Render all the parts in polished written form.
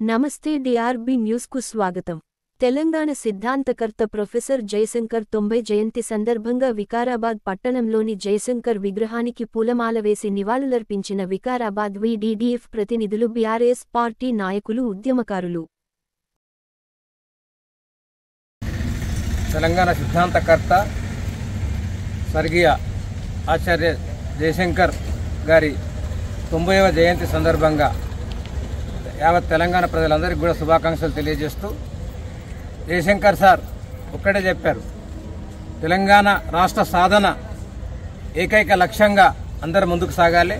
నమస్తే DRB news కు స్వాగతం. తెలంగాణ సిద్ధాంతకర్త ప్రొఫెసర్ జయశంకర్ 90 జయంతి సందర్భంగా వికారాబాద్ పట్టణంలోని జయశంకర్ విగ్రహానికి పూలమాల వేసి నివాళులర్పించిన వికారాబాద్ వీడీడీఎఫ్ ప్రతినిధులు, బీఆర్ఎస్ పార్టీ నాయకులు, ఉద్యమకారులు. తెలంగాణ సిద్ధాంతకర్త స్వర్గీయ ఆచార్య జయశంకర్ గారి 90వ జయంతి సందర్భంగా యావత్ తెలంగాణ ప్రజలందరికీ కూడా శుభాకాంక్షలు తెలియజేస్తూ, జయశంకర్ సార్ ఒక్కటే చెప్పారు, తెలంగాణ రాష్ట్ర సాధన ఏకైక లక్ష్యంగా అందరూ ముందుకు సాగాలి.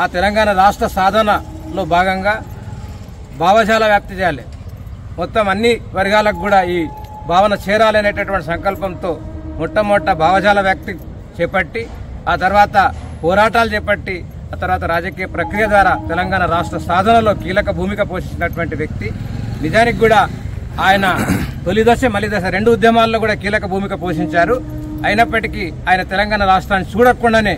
ఆ తెలంగాణ రాష్ట్ర సాధనలో భాగంగా భావజాల వ్యాప్తి చేయాలి. మొత్తం అన్ని వర్గాలకు కూడా ఈ భావన చేరాలనేటటువంటి సంకల్పంతో మొట్టమొదట భావజాల వ్యాప్తి చేపట్టి, ఆ తర్వాత పోరాటాలు చేపట్టి, ఆ తర్వాత రాజకీయ ప్రక్రియ ద్వారా తెలంగాణ రాష్ట్ర సాధనలో కీలక భూమిక పోషించినటువంటి వ్యక్తి. నిజానికి కూడా ఆయన తొలి దశ మలి దశ రెండు ఉద్యమాల్లో కూడా కీలక భూమిక పోషించారు. అయినప్పటికీ ఆయన తెలంగాణ రాష్ట్రాన్ని చూడకుండానే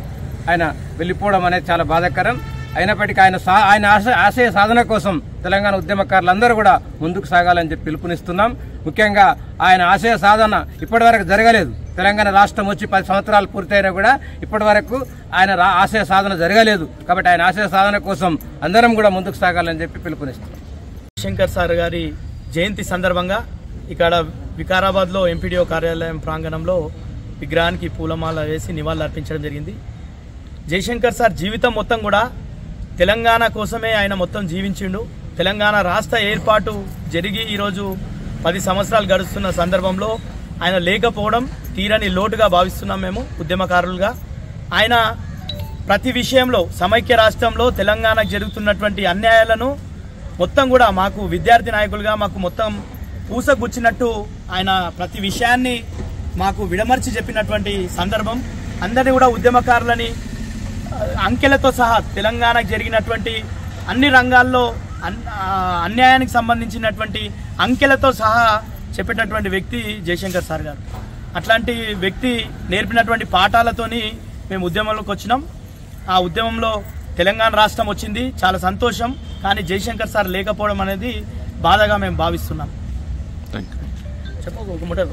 ఆయన వెళ్ళిపోవడం అనేది చాలా బాధాకరం. అయినప్పటికీ ఆయన ఆశయ సాధన కోసం తెలంగాణ ఉద్యమకారులందరూ కూడా ముందుకు సాగాలని చెప్పి పిలుపునిస్తున్నాం. ముఖ్యంగా ఆయన ఆశయ సాధన ఇప్పటివరకు జరగలేదు. తెలంగాణ రాష్ట్రం వచ్చి 10 సంవత్సరాలు పూర్తయినా కూడా ఇప్పటివరకు ఆయన ఆశయ సాధన జరగలేదు. కాబట్టి ఆయన ఆశయ సాధన కోసం అందరం కూడా ముందుకు సాగాలని చెప్పి పిలుపునిస్తున్నాం. శంకర్ సార్ గారి జయంతి సందర్భంగా ఇక్కడ వికారాబాద్లో ఎంపీడీఓ కార్యాలయం ప్రాంగణంలో విగ్రహానికి పూలమాల వేసి నివాళులు అర్పించడం జరిగింది. జయశంకర్ సార్ జీవితం మొత్తం కూడా తెలంగాణ కోసమే ఆయన మొత్తం జీవించిండు. తెలంగాణ రాష్ట్ర ఏర్పాటు జరిగి ఈరోజు 10 సంవత్సరాలు గడుస్తున్న సందర్భంలో ఆయన లేకపోవడం తీరని లోటుగా భావిస్తున్నాం మేము ఉద్యమకారులుగా. ఆయన ప్రతి విషయంలో సమైక్య రాష్ట్రంలో తెలంగాణకు జరుగుతున్నటువంటి అన్యాయాలను మొత్తం కూడా మాకు విద్యార్థి నాయకులుగా మాకు మొత్తం పూసగుచ్చినట్టు ఆయన ప్రతి విషయాన్ని మాకు విడమర్చి చెప్పినటువంటి సందర్భం. అందరినీ కూడా ఉద్యమకారులని అంకెలతో సహా తెలంగాణకు జరిగినటువంటి అన్ని రంగాల్లో అన్యాయానికి సంబంధించినటువంటి అంకెలతో సహా చెప్పేటటువంటి వ్యక్తి జయశంకర్ సార్ గారు. అట్లాంటి వ్యక్తి నేర్పినటువంటి పాఠాలతోని మేము ఉద్యమంలోకి వచ్చినాం. ఆ ఉద్యమంలో తెలంగాణ రాష్ట్రం వచ్చింది, చాలా సంతోషం. కానీ జయశంకర్ సార్ లేకపోవడం అనేది బాధగా మేము భావిస్తున్నాం. చెప్పు ఒక మాట